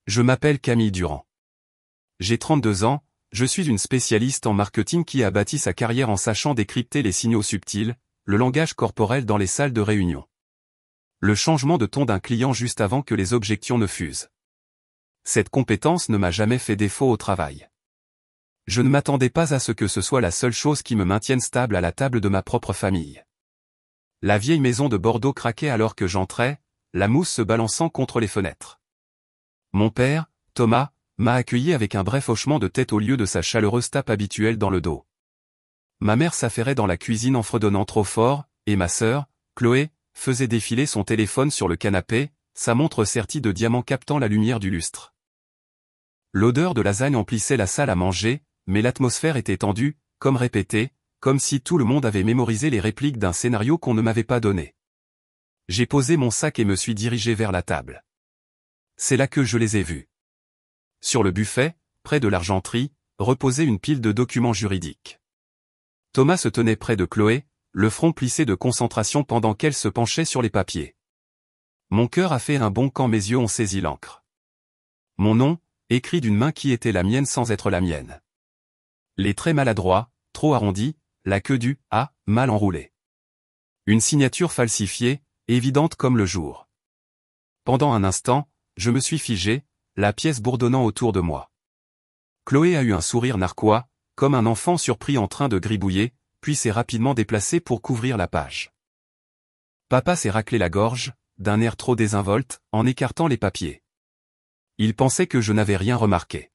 Je m'appelle Camille Durand. J'ai 32 ans, je suis une spécialiste en marketing qui a bâti sa carrière en sachant décrypter les signaux subtils, le langage corporel dans les salles de réunion. Le changement de ton d'un client juste avant que les objections ne fusent. Cette compétence ne m'a jamais fait défaut au travail. Je ne m'attendais pas à ce que ce soit la seule chose qui me maintienne stable à la table de ma propre famille. La vieille maison de Bordeaux craquait alors que j'entrais, la mousse se balançant contre les fenêtres. Mon père, Thomas, m'a accueilli avec un bref hochement de tête au lieu de sa chaleureuse tape habituelle dans le dos. Ma mère s'affairait dans la cuisine en fredonnant trop fort, et ma sœur, Chloé, faisait défiler son téléphone sur le canapé, sa montre sertie de diamants captant la lumière du lustre. L'odeur de lasagne emplissait la salle à manger, mais l'atmosphère était tendue, comme répétée, comme si tout le monde avait mémorisé les répliques d'un scénario qu'on ne m'avait pas donné. J'ai posé mon sac et me suis dirigé vers la table. C'est là que je les ai vus. Sur le buffet, près de l'argenterie, reposait une pile de documents juridiques. Thomas se tenait près de Chloé, le front plissé de concentration pendant qu'elle se penchait sur les papiers. Mon cœur a fait un bond quand mes yeux ont saisi l'encre. Mon nom, écrit d'une main qui était la mienne sans être la mienne. Les traits maladroits, trop arrondis, la queue du « A » mal enroulée. Une signature falsifiée, évidente comme le jour. Pendant un instant, je me suis figé, la pièce bourdonnant autour de moi. Chloé a eu un sourire narquois, comme un enfant surpris en train de gribouiller, puis s'est rapidement déplacé pour couvrir la page. Papa s'est raclé la gorge, d'un air trop désinvolte, en écartant les papiers. Il pensait que je n'avais rien remarqué.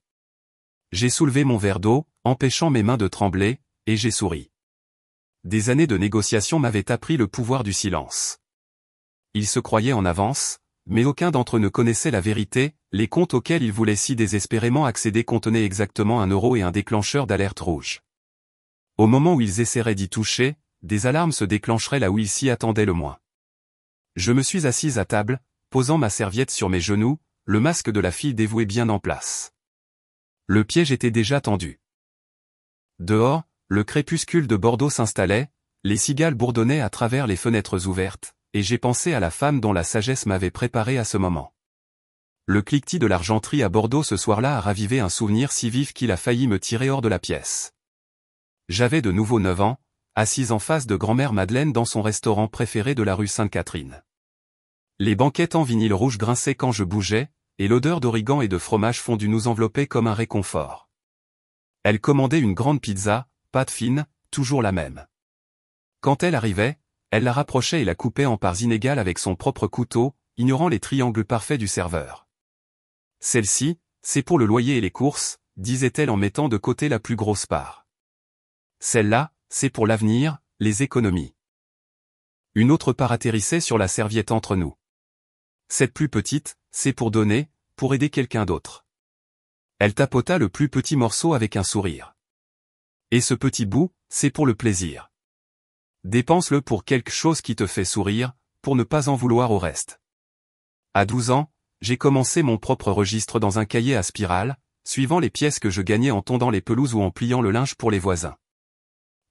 J'ai soulevé mon verre d'eau, empêchant mes mains de trembler, et j'ai souri. Des années de négociation m'avaient appris le pouvoir du silence. Ils se croyaient en avance, mais aucun d'entre eux ne connaissait la vérité, les comptes auxquels ils voulaient si désespérément accéder contenaient exactement 1 euro et un déclencheur d'alerte rouge. Au moment où ils essaieraient d'y toucher, des alarmes se déclencheraient là où ils s'y attendaient le moins. Je me suis assise à table, posant ma serviette sur mes genoux, le masque de la fille dévouée bien en place. Le piège était déjà tendu. Dehors, le crépuscule de Bordeaux s'installait, les cigales bourdonnaient à travers les fenêtres ouvertes, et j'ai pensé à la femme dont la sagesse m'avait préparé à ce moment. Le cliquetis de l'argenterie à Bordeaux ce soir-là a ravivé un souvenir si vif qu'il a failli me tirer hors de la pièce. J'avais de nouveau 9 ans, assise en face de grand-mère Madeleine dans son restaurant préféré de la rue Sainte-Catherine. Les banquettes en vinyle rouge grinçaient quand je bougeais, et l'odeur d'origan et de fromage fondu nous enveloppait comme un réconfort. Elle commandait une grande pizza, pâte fine, toujours la même. Quand elle arrivait, elle la rapprochait et la coupait en parts inégales avec son propre couteau, ignorant les triangles parfaits du serveur. Celle-ci, c'est pour le loyer et les courses, disait-elle en mettant de côté la plus grosse part. Celle-là, c'est pour l'avenir, les économies. Une autre part atterrissait sur la serviette entre nous. Cette plus petite, c'est pour donner, pour aider quelqu'un d'autre. Elle tapota le plus petit morceau avec un sourire. Et ce petit bout, c'est pour le plaisir. Dépense-le pour quelque chose qui te fait sourire, pour ne pas en vouloir au reste. À 12 ans, j'ai commencé mon propre registre dans un cahier à spirale, suivant les pièces que je gagnais en tondant les pelouses ou en pliant le linge pour les voisins.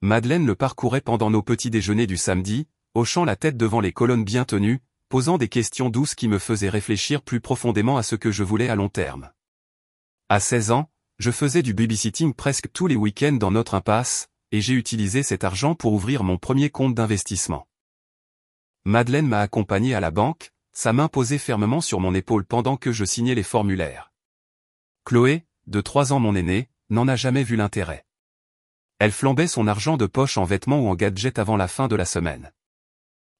Madeleine le parcourait pendant nos petits déjeuners du samedi, hochant la tête devant les colonnes bien tenues, posant des questions douces qui me faisaient réfléchir plus profondément à ce que je voulais à long terme. À 16 ans, je faisais du babysitting presque tous les week-ends dans notre impasse, et j'ai utilisé cet argent pour ouvrir mon premier compte d'investissement. Madeleine m'a accompagné à la banque, sa main posée fermement sur mon épaule pendant que je signais les formulaires. Chloé, de 3 ans mon aînée, n'en a jamais vu l'intérêt. Elle flambait son argent de poche en vêtements ou en gadgets avant la fin de la semaine.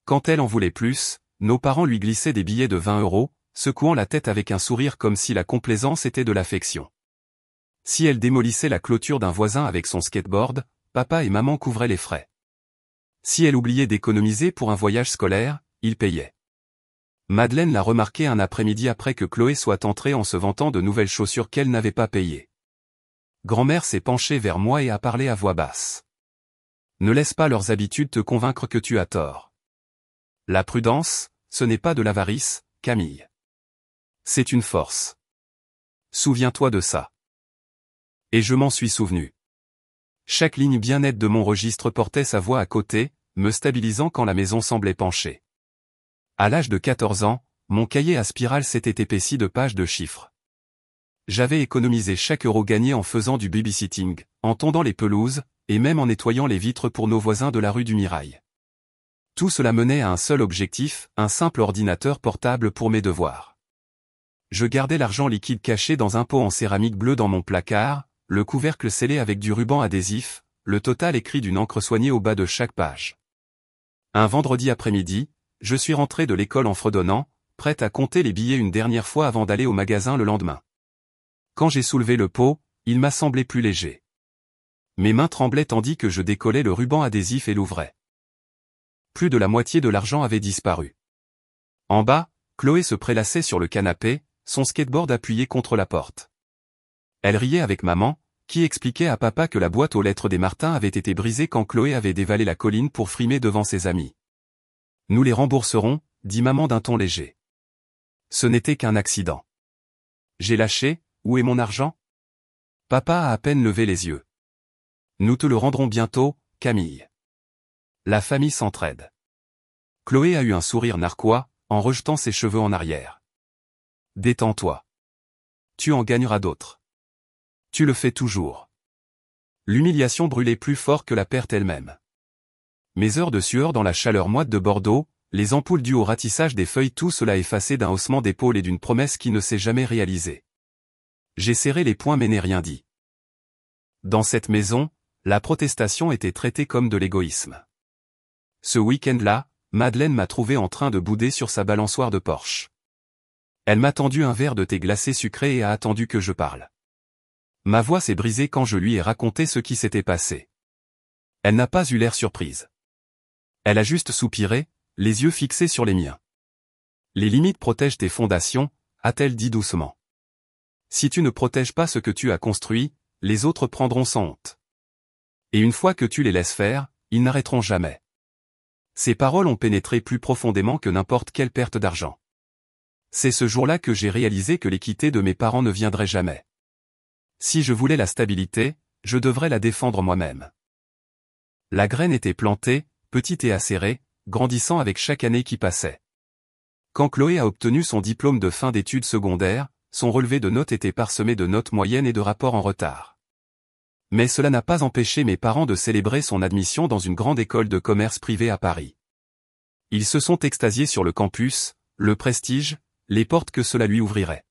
Quand elle en voulait plus, nos parents lui glissaient des billets de 20 euros, secouant la tête avec un sourire comme si la complaisance était de l'affection. Si elle démolissait la clôture d'un voisin avec son skateboard, papa et maman couvraient les frais. Si elle oubliait d'économiser pour un voyage scolaire, ils payaient. Madeleine l'a remarqué un après-midi après que Chloé soit entrée en se vantant de nouvelles chaussures qu'elle n'avait pas payées. Grand-mère s'est penchée vers moi et a parlé à voix basse. Ne laisse pas leurs habitudes te convaincre que tu as tort. La prudence, ce n'est pas de l'avarice, Camille. C'est une force. Souviens-toi de ça. Et je m'en suis souvenu. Chaque ligne bien nette de mon registre portait sa voix à côté, me stabilisant quand la maison semblait pencher. À l'âge de 14 ans, mon cahier à spirale s'était épaissi de pages de chiffres. J'avais économisé chaque euro gagné en faisant du babysitting, en tondant les pelouses, et même en nettoyant les vitres pour nos voisins de la rue du Mirail. Tout cela menait à un seul objectif, un simple ordinateur portable pour mes devoirs. Je gardais l'argent liquide caché dans un pot en céramique bleue dans mon placard, le couvercle scellé avec du ruban adhésif, le total écrit d'une encre soignée au bas de chaque page. Un vendredi après-midi, je suis rentré de l'école en fredonnant, prêt à compter les billets une dernière fois avant d'aller au magasin le lendemain. Quand j'ai soulevé le pot, il m'a semblé plus léger. Mes mains tremblaient tandis que je décollais le ruban adhésif et l'ouvrais. Plus de la moitié de l'argent avait disparu. En bas, Chloé se prélassait sur le canapé, son skateboard appuyé contre la porte. Elle riait avec maman, qui expliquait à papa que la boîte aux lettres des Martins avait été brisée quand Chloé avait dévalé la colline pour frimer devant ses amis. « Nous les rembourserons », dit maman d'un ton léger. Ce n'était qu'un accident. J'ai lâché, où est mon argent ? Papa a à peine levé les yeux. Nous te le rendrons bientôt, Camille. La famille s'entraide. Chloé a eu un sourire narquois, en rejetant ses cheveux en arrière. Détends-toi. Tu en gagneras d'autres. Tu le fais toujours. L'humiliation brûlait plus fort que la perte elle-même. Mes heures de sueur dans la chaleur moite de Bordeaux, les ampoules dues au ratissage des feuilles, tout cela effacé d'un haussement d'épaule et d'une promesse qui ne s'est jamais réalisée. J'ai serré les poings mais n'ai rien dit. Dans cette maison, la protestation était traitée comme de l'égoïsme. Ce week-end-là, Madeleine m'a trouvé en train de bouder sur sa balançoire de Porsche. Elle m'a tendu un verre de thé glacé sucré et a attendu que je parle. Ma voix s'est brisée quand je lui ai raconté ce qui s'était passé. Elle n'a pas eu l'air surprise. Elle a juste soupiré, les yeux fixés sur les miens. Les limites protègent tes fondations, a-t-elle dit doucement. Si tu ne protèges pas ce que tu as construit, les autres prendront sans honte. Et une fois que tu les laisses faire, ils n'arrêteront jamais. Ces paroles ont pénétré plus profondément que n'importe quelle perte d'argent. C'est ce jour-là que j'ai réalisé que l'équité de mes parents ne viendrait jamais. Si je voulais la stabilité, je devrais la défendre moi-même. La graine était plantée, petite et acérée, grandissant avec chaque année qui passait. Quand Chloé a obtenu son diplôme de fin d'études secondaires, son relevé de notes était parsemé de notes moyennes et de rapports en retard. Mais cela n'a pas empêché mes parents de célébrer son admission dans une grande école de commerce privée à Paris. Ils se sont extasiés sur le campus, le prestige, les portes que cela lui ouvrirait.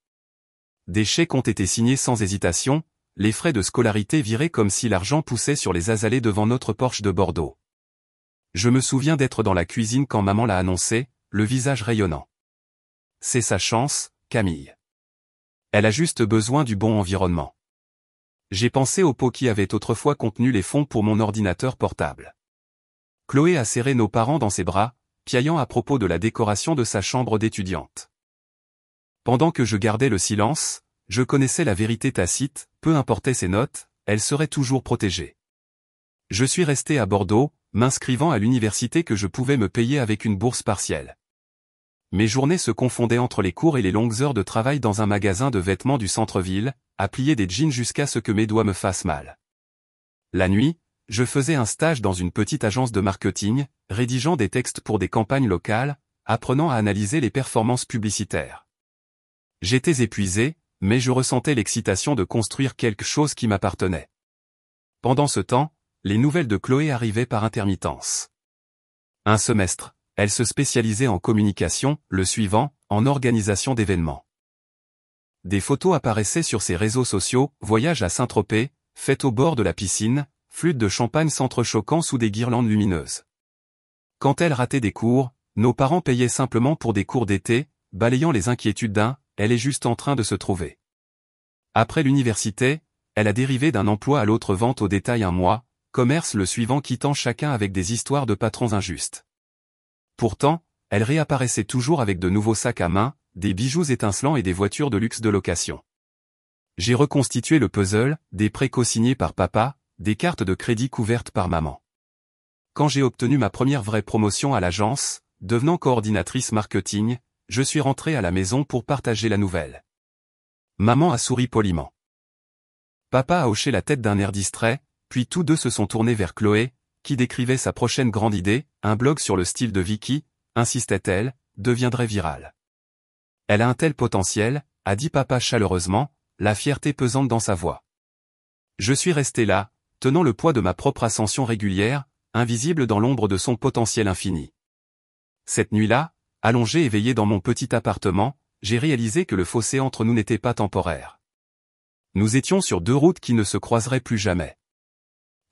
Des chèques ont été signés sans hésitation, les frais de scolarité virés comme si l'argent poussait sur les azalées devant notre Porsche de Bordeaux. Je me souviens d'être dans la cuisine quand maman l'a annoncé, le visage rayonnant. C'est sa chance, Camille. Elle a juste besoin du bon environnement. J'ai pensé au pot qui avait autrefois contenu les fonds pour mon ordinateur portable. Chloé a serré nos parents dans ses bras, piaillant à propos de la décoration de sa chambre d'étudiante. Pendant que je gardais le silence, je connaissais la vérité tacite, peu importaient ses notes, elle serait toujours protégée. Je suis resté à Bordeaux, m'inscrivant à l'université que je pouvais me payer avec une bourse partielle. Mes journées se confondaient entre les cours et les longues heures de travail dans un magasin de vêtements du centre-ville, à plier des jeans jusqu'à ce que mes doigts me fassent mal. La nuit, je faisais un stage dans une petite agence de marketing, rédigeant des textes pour des campagnes locales, apprenant à analyser les performances publicitaires. J'étais épuisé, mais je ressentais l'excitation de construire quelque chose qui m'appartenait. Pendant ce temps, les nouvelles de Chloé arrivaient par intermittence. Un semestre, elle se spécialisait en communication, le suivant, en organisation d'événements. Des photos apparaissaient sur ses réseaux sociaux, voyage à Saint-Tropez, fête au bord de la piscine, flûte de champagne s'entrechoquant sous des guirlandes lumineuses. Quand elle ratait des cours, nos parents payaient simplement pour des cours d'été, balayant les inquiétudes d'un « elle est juste en train de se trouver ». Après l'université, elle a dérivé d'un emploi à l'autre, vente au détail un mois, commerce le suivant, quittant chacun avec des histoires de patrons injustes. Pourtant, elle réapparaissait toujours avec de nouveaux sacs à main, des bijoux étincelants et des voitures de luxe de location. J'ai reconstitué le puzzle, des prêts co-signés par papa, des cartes de crédit couvertes par maman. Quand j'ai obtenu ma première vraie promotion à l'agence, devenant coordinatrice marketing, je suis rentré à la maison pour partager la nouvelle. Maman a souri poliment. Papa a hoché la tête d'un air distrait, puis tous deux se sont tournés vers Chloé, qui décrivait sa prochaine grande idée, un blog sur le style de Vicky, insistait-elle, deviendrait viral. Elle a un tel potentiel, a dit papa chaleureusement, la fierté pesante dans sa voix. Je suis resté là, tenant le poids de ma propre ascension régulière, invisible dans l'ombre de son potentiel infini. Cette nuit-là, allongé et éveillé dans mon petit appartement, j'ai réalisé que le fossé entre nous n'était pas temporaire. Nous étions sur deux routes qui ne se croiseraient plus jamais.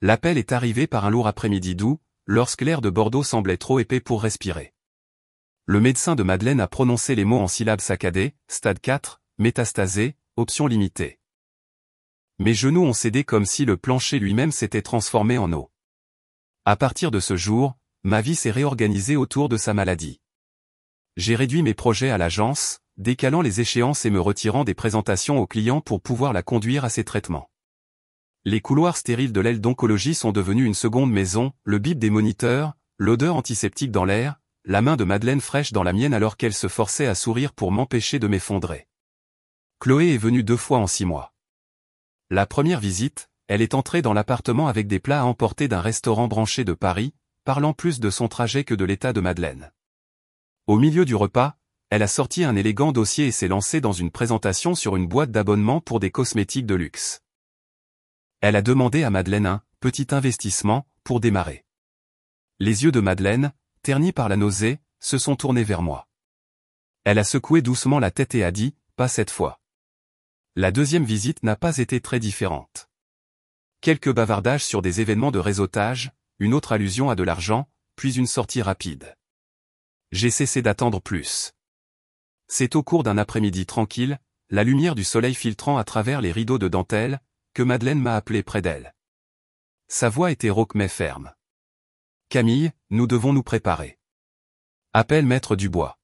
L'appel est arrivé par un lourd après-midi doux, lorsque l'air de Bordeaux semblait trop épais pour respirer. Le médecin de Madeleine a prononcé les mots en syllabes saccadées, stade 4, métastasé, option limitée. Mes genoux ont cédé comme si le plancher lui-même s'était transformé en eau. À partir de ce jour, ma vie s'est réorganisée autour de sa maladie. J'ai réduit mes projets à l'agence, décalant les échéances et me retirant des présentations aux clients pour pouvoir la conduire à ses traitements. Les couloirs stériles de l'aile d'oncologie sont devenus une seconde maison, le bip des moniteurs, l'odeur antiseptique dans l'air, la main de Madeleine fraîche dans la mienne alors qu'elle se forçait à sourire pour m'empêcher de m'effondrer. Chloé est venue 2 fois en 6 mois. La première visite, elle est entrée dans l'appartement avec des plats à emporter d'un restaurant branché de Paris, parlant plus de son trajet que de l'état de Madeleine. Au milieu du repas, elle a sorti un élégant dossier et s'est lancée dans une présentation sur une boîte d'abonnement pour des cosmétiques de luxe. Elle a demandé à Madeleine un petit investissement pour démarrer. Les yeux de Madeleine, ternis par la nausée, se sont tournés vers moi. Elle a secoué doucement la tête et a dit « pas cette fois ». La deuxième visite n'a pas été très différente. Quelques bavardages sur des événements de réseautage, une autre allusion à de l'argent, puis une sortie rapide. J'ai cessé d'attendre plus. C'est au cours d'un après-midi tranquille, la lumière du soleil filtrant à travers les rideaux de dentelle, que Madeleine m'a appelé près d'elle. Sa voix était rauque mais ferme. « Camille, nous devons nous préparer. » Appelle Maître Dubois.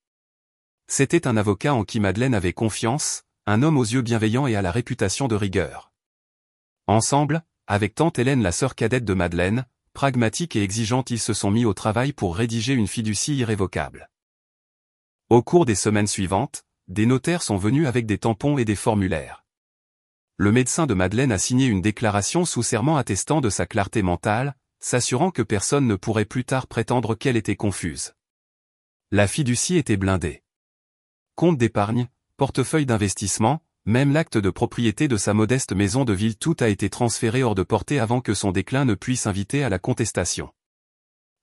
C'était un avocat en qui Madeleine avait confiance, un homme aux yeux bienveillants et à la réputation de rigueur. Ensemble, avec tante Hélène la sœur cadette de Madeleine, pragmatique et exigeante, ils se sont mis au travail pour rédiger une fiducie irrévocable. Au cours des semaines suivantes, des notaires sont venus avec des tampons et des formulaires. Le médecin de Madeleine a signé une déclaration sous serment attestant de sa clarté mentale, s'assurant que personne ne pourrait plus tard prétendre qu'elle était confuse. La fiducie était blindée. Compte d'épargne, portefeuille d'investissement, même l'acte de propriété de sa modeste maison de ville, tout a été transféré hors de portée avant que son déclin ne puisse inviter à la contestation.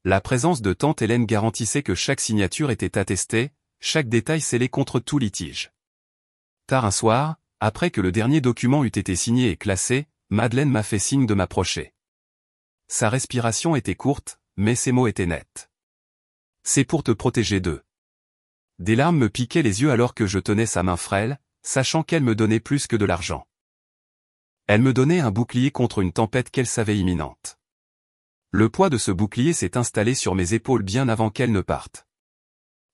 La présence de tante Hélène garantissait que chaque signature était attestée, chaque détail scellé contre tout litige. Tard un soir, après que le dernier document eut été signé et classé, Madeleine m'a fait signe de m'approcher. Sa respiration était courte, mais ses mots étaient nets. « C'est pour te protéger d'eux. » Des larmes me piquaient les yeux alors que je tenais sa main frêle, sachant qu'elle me donnait plus que de l'argent. Elle me donnait un bouclier contre une tempête qu'elle savait imminente. Le poids de ce bouclier s'est installé sur mes épaules bien avant qu'elle ne parte.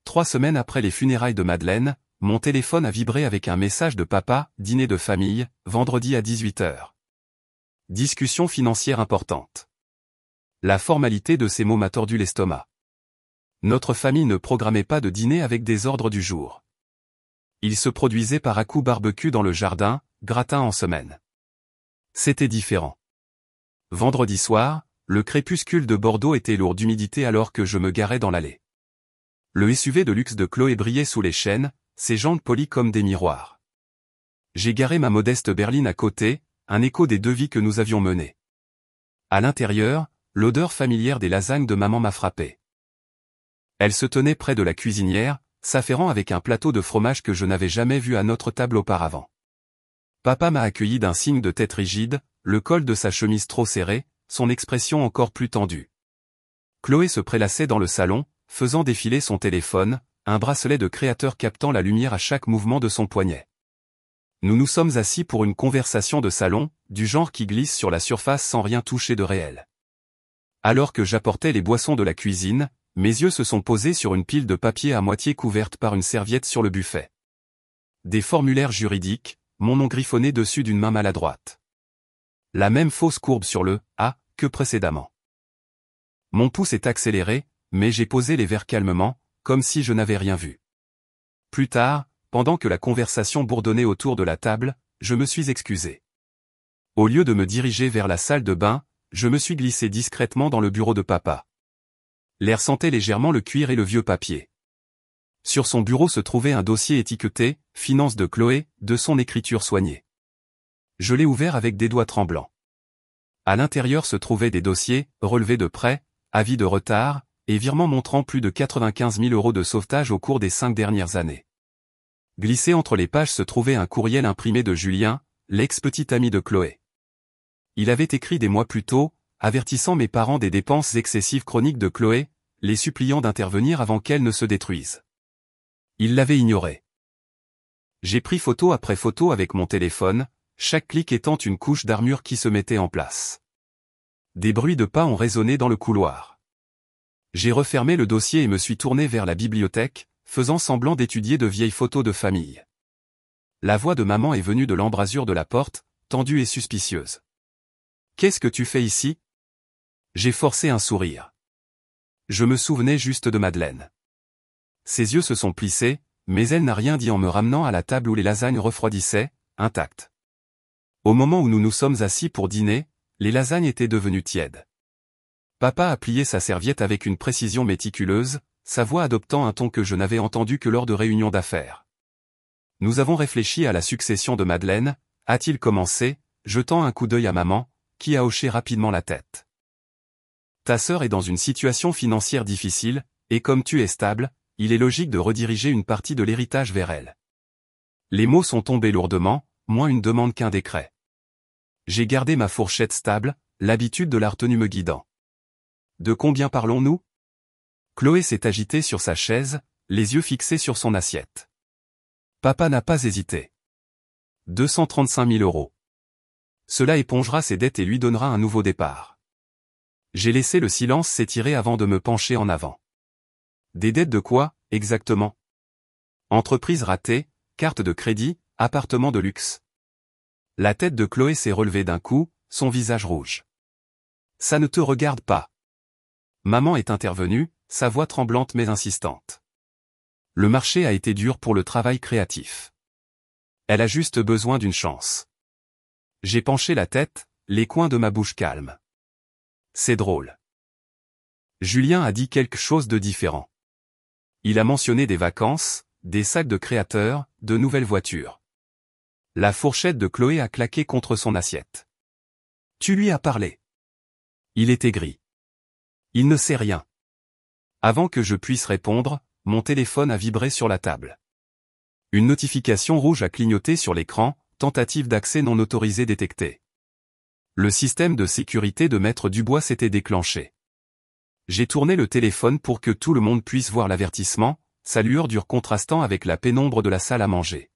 3 semaines après les funérailles de Madeleine, mon téléphone a vibré avec un message de papa, dîner de famille, vendredi à 18h. Discussion financière importante. La formalité de ces mots m'a tordu l'estomac. Notre famille ne programmait pas de dîner avec des ordres du jour. Il se produisait par à-coups barbecue dans le jardin, gratin en semaine. C'était différent. Vendredi soir, le crépuscule de Bordeaux était lourd d'humidité alors que je me garais dans l'allée. Le SUV de luxe de Chloé brillait sous les chênes, ses jantes polies comme des miroirs. J'ai garé ma modeste berline à côté, un écho des 2 vies que nous avions menées. À l'intérieur, l'odeur familière des lasagnes de maman m'a frappé. Elle se tenait près de la cuisinière, s'affairant avec un plateau de fromage que je n'avais jamais vu à notre table auparavant. Papa m'a accueilli d'un signe de tête rigide, le col de sa chemise trop serré, son expression encore plus tendue. Chloé se prélassait dans le salon, faisant défiler son téléphone, un bracelet de créateur captant la lumière à chaque mouvement de son poignet. Nous nous sommes assis pour une conversation de salon, du genre qui glisse sur la surface sans rien toucher de réel. Alors que j'apportais les boissons de la cuisine, mes yeux se sont posés sur une pile de papier à moitié couverte par une serviette sur le buffet. Des formulaires juridiques, mon nom griffonné dessus d'une main maladroite. La même fausse courbe sur le « A » que précédemment. Mon pouce est accéléré, mais j'ai posé les verres calmement, comme si je n'avais rien vu. Plus tard, pendant que la conversation bourdonnait autour de la table, je me suis excusé. Au lieu de me diriger vers la salle de bain, je me suis glissé discrètement dans le bureau de papa. L'air sentait légèrement le cuir et le vieux papier. Sur son bureau se trouvait un dossier étiqueté « Finances de Chloé » de son écriture soignée. Je l'ai ouvert avec des doigts tremblants. À l'intérieur se trouvaient des dossiers, relevés de prêts, avis de retard, et virements montrant plus de 95 000 € de sauvetage au cours des 5 dernières années. Glissé entre les pages se trouvait un courriel imprimé de Julien, l'ex-petit ami de Chloé. Il avait écrit des mois plus tôt, avertissant mes parents des dépenses excessives chroniques de Chloé, les suppliant d'intervenir avant qu'elle ne se détruise. Il l'avait ignoré. J'ai pris photo après photo avec mon téléphone, chaque clic étant une couche d'armure qui se mettait en place. Des bruits de pas ont résonné dans le couloir. J'ai refermé le dossier et me suis tourné vers la bibliothèque, faisant semblant d'étudier de vieilles photos de famille. La voix de maman est venue de l'embrasure de la porte, tendue et suspicieuse. « Qu'est-ce que tu fais ici ?» J'ai forcé un sourire. Je me souvenais juste de Madeleine. Ses yeux se sont plissés, mais elle n'a rien dit en me ramenant à la table où les lasagnes refroidissaient, intactes. Au moment où nous nous sommes assis pour dîner, les lasagnes étaient devenues tièdes. Papa a plié sa serviette avec une précision méticuleuse, sa voix adoptant un ton que je n'avais entendu que lors de réunions d'affaires. Nous avons réfléchi à la succession de Madeleine, a-t-il commencé, jetant un coup d'œil à maman, qui a hoché rapidement la tête. Ta sœur est dans une situation financière difficile, et comme tu es stable, il est logique de rediriger une partie de l'héritage vers elle. Les mots sont tombés lourdement, moins une demande qu'un décret. J'ai gardé ma fourchette stable, l'habitude de la retenue me guidant. De combien parlons-nous ? Chloé s'est agitée sur sa chaise, les yeux fixés sur son assiette. Papa n'a pas hésité. 235 000 €. Cela épongera ses dettes et lui donnera un nouveau départ. J'ai laissé le silence s'étirer avant de me pencher en avant. Des dettes de quoi, exactement ? Entreprise ratée, carte de crédit, appartement de luxe. La tête de Chloé s'est relevée d'un coup, son visage rouge. Ça ne te regarde pas. Maman est intervenue, sa voix tremblante mais insistante. Le marché a été dur pour le travail créatif. Elle a juste besoin d'une chance. J'ai penché la tête, les coins de ma bouche calmes. C'est drôle. Julien a dit quelque chose de différent. Il a mentionné des vacances, des sacs de créateurs, de nouvelles voitures. La fourchette de Chloé a claqué contre son assiette. Tu lui as parlé. Il est aigri. Il ne sait rien. Avant que je puisse répondre, mon téléphone a vibré sur la table. Une notification rouge a clignoté sur l'écran, tentative d'accès non autorisé détectée. Le système de sécurité de Maître Dubois s'était déclenché. J'ai tourné le téléphone pour que tout le monde puisse voir l'avertissement, sa lueur dure contrastant avec la pénombre de la salle à manger.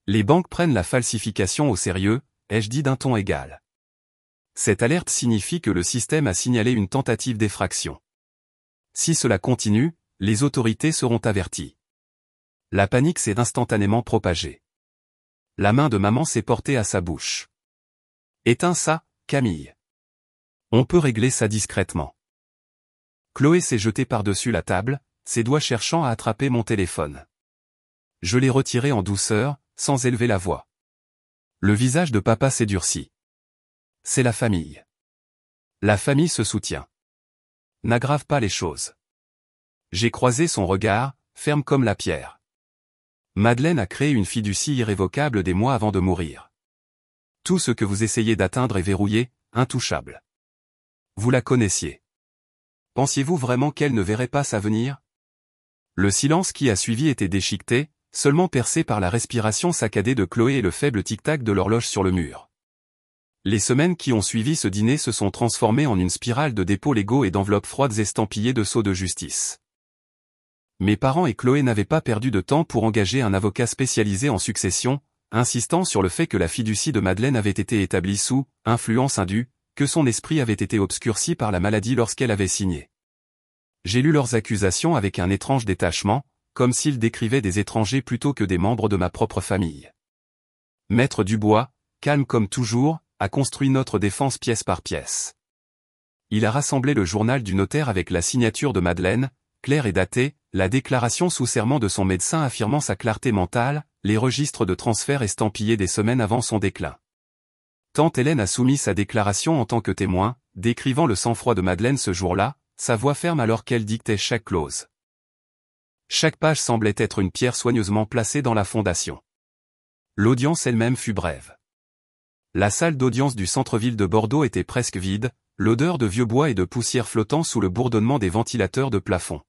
Les banques prennent la falsification au sérieux, ai-je dit d'un ton égal. Cette alerte signifie que le système a signalé une tentative d'effraction. Si cela continue, les autorités seront averties. La panique s'est instantanément propagée. La main de maman s'est portée à sa bouche. Éteins ça, Camille. On peut régler ça discrètement. Chloé s'est jetée par-dessus la table, ses doigts cherchant à attraper mon téléphone. Je l'ai retiré en douceur, sans élever la voix. Le visage de papa s'est durci. C'est la famille. La famille se soutient. N'aggrave pas les choses. J'ai croisé son regard, ferme comme la pierre. Madeleine a créé une fiducie irrévocable des mois avant de mourir. Tout ce que vous essayez d'atteindre est verrouillé, intouchable. Vous la connaissiez. Pensiez-vous vraiment qu'elle ne verrait pas s'avenir ? Le silence qui a suivi était déchiqueté, seulement percé par la respiration saccadée de Chloé et le faible tic-tac de l'horloge sur le mur. Les semaines qui ont suivi ce dîner se sont transformées en une spirale de dépôts légaux et d'enveloppes froides estampillées de sceaux de justice. Mes parents et Chloé n'avaient pas perdu de temps pour engager un avocat spécialisé en succession, insistant sur le fait que la fiducie de Madeleine avait été établie sous influence indue, que son esprit avait été obscurci par la maladie lorsqu'elle avait signé. J'ai lu leurs accusations avec un étrange détachement, comme s'ils décrivaient des étrangers plutôt que des membres de ma propre famille. Maître Dubois, calme comme toujours, a construit notre défense pièce par pièce. Il a rassemblé le journal du notaire avec la signature de Madeleine, claire et datée, la déclaration sous serment de son médecin affirmant sa clarté mentale, les registres de transfert estampillés des semaines avant son déclin. Tante Hélène a soumis sa déclaration en tant que témoin, décrivant le sang-froid de Madeleine ce jour-là, sa voix ferme alors qu'elle dictait chaque clause. Chaque page semblait être une pierre soigneusement placée dans la fondation. L'audience elle-même fut brève. La salle d'audience du centre-ville de Bordeaux était presque vide, l'odeur de vieux bois et de poussière flottant sous le bourdonnement des ventilateurs de plafond.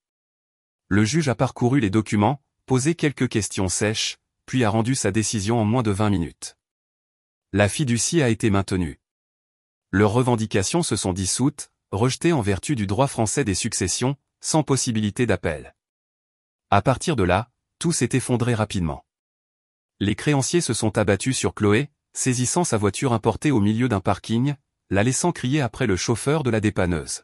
Le juge a parcouru les documents, posé quelques questions sèches, puis a rendu sa décision en moins de 20 minutes. La fiducie a été maintenue. Leurs revendications se sont dissoutes, rejetées en vertu du droit français des successions, sans possibilité d'appel. À partir de là, tout s'est effondré rapidement. Les créanciers se sont abattus sur Chloé, saisissant sa voiture importée au milieu d'un parking, la laissant crier après le chauffeur de la dépanneuse.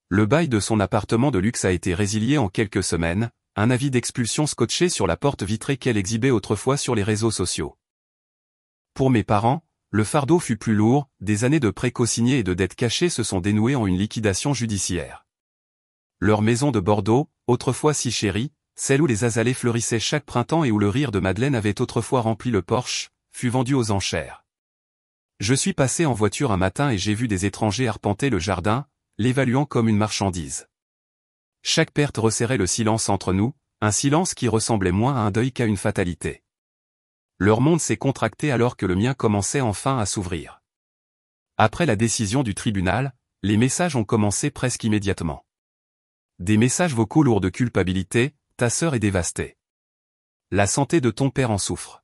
Le bail de son appartement de luxe a été résilié en quelques semaines, un avis d'expulsion scotché sur la porte vitrée qu'elle exhibait autrefois sur les réseaux sociaux. Pour mes parents, le fardeau fut plus lourd, des années de prêts consignés et de dettes cachées se sont dénouées en une liquidation judiciaire. Leur maison de Bordeaux, autrefois si chérie, celle où les azalées fleurissaient chaque printemps et où le rire de Madeleine avait autrefois rempli le porche, fut vendue aux enchères. Je suis passé en voiture un matin et j'ai vu des étrangers arpenter le jardin, l'évaluant comme une marchandise. Chaque perte resserrait le silence entre nous, un silence qui ressemblait moins à un deuil qu'à une fatalité. Leur monde s'est contracté alors que le mien commençait enfin à s'ouvrir. Après la décision du tribunal, les messages ont commencé presque immédiatement. Des messages vocaux lourds de culpabilité, ta sœur est dévastée. La santé de ton père en souffre.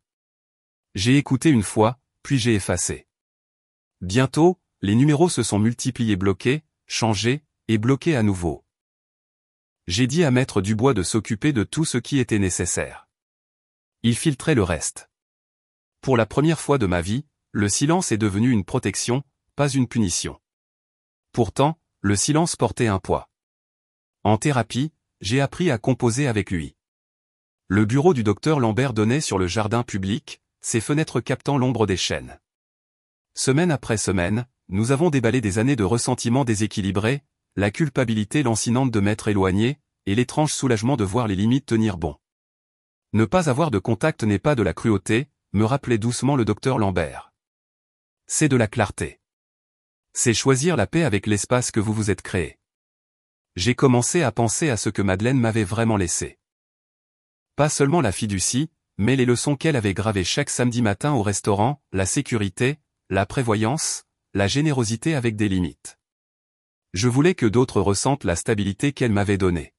J'ai écouté une fois, puis j'ai effacé. Bientôt, les numéros se sont multipliés, bloqués, changés, et bloqués à nouveau. J'ai dit à Maître Dubois de s'occuper de tout ce qui était nécessaire. Il filtrait le reste. Pour la première fois de ma vie, le silence est devenu une protection, pas une punition. Pourtant, le silence portait un poids. En thérapie, j'ai appris à composer avec lui. Le bureau du docteur Lambert donnait sur le jardin public, ses fenêtres captant l'ombre des chênes. Semaine après semaine, nous avons déballé des années de ressentiments déséquilibrés, la culpabilité lancinante de m'être éloigné, et l'étrange soulagement de voir les limites tenir bon. Ne pas avoir de contact n'est pas de la cruauté, me rappelait doucement le docteur Lambert. C'est de la clarté. C'est choisir la paix avec l'espace que vous vous êtes créé. J'ai commencé à penser à ce que Madeleine m'avait vraiment laissé. Pas seulement la fiducie, mais les leçons qu'elle avait gravées chaque samedi matin au restaurant, la sécurité, la prévoyance, la générosité avec des limites. Je voulais que d'autres ressentent la stabilité qu'elle m'avait donnée.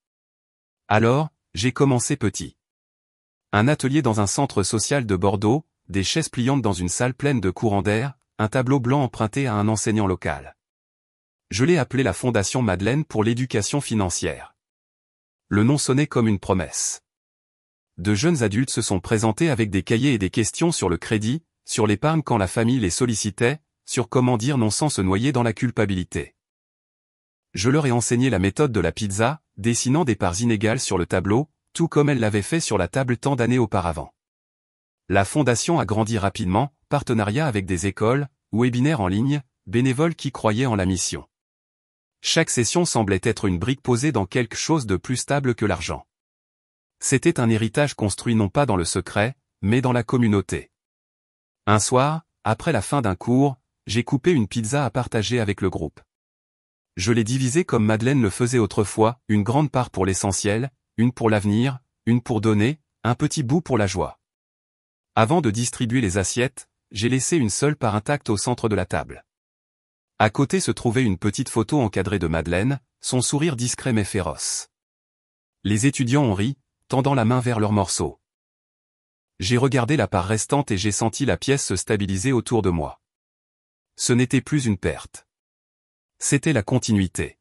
Alors, j'ai commencé petit. Un atelier dans un centre social de Bordeaux, des chaises pliantes dans une salle pleine de courants d'air, un tableau blanc emprunté à un enseignant local. Je l'ai appelé la Fondation Madeleine pour l'éducation financière. Le nom sonnait comme une promesse. De jeunes adultes se sont présentés avec des cahiers et des questions sur le crédit, sur l'épargne quand la famille les sollicitait, sur comment dire non sans se noyer dans la culpabilité. Je leur ai enseigné la méthode de la pizza, dessinant des parts inégales sur le tableau, tout comme elle l'avait fait sur la table tant d'années auparavant. La fondation a grandi rapidement, partenariat avec des écoles, webinaires en ligne, bénévoles qui croyaient en la mission. Chaque session semblait être une brique posée dans quelque chose de plus stable que l'argent. C'était un héritage construit non pas dans le secret, mais dans la communauté. Un soir, après la fin d'un cours, j'ai coupé une pizza à partager avec le groupe. Je l'ai divisée comme Madeleine le faisait autrefois, une grande part pour l'essentiel, une pour l'avenir, une pour donner, un petit bout pour la joie. Avant de distribuer les assiettes, j'ai laissé une seule part intacte au centre de la table. À côté se trouvait une petite photo encadrée de Madeleine, son sourire discret mais féroce. Les étudiants ont ri, tendant la main vers leur morceau. J'ai regardé la part restante et j'ai senti la pièce se stabiliser autour de moi. Ce n'était plus une perte. C'était la continuité.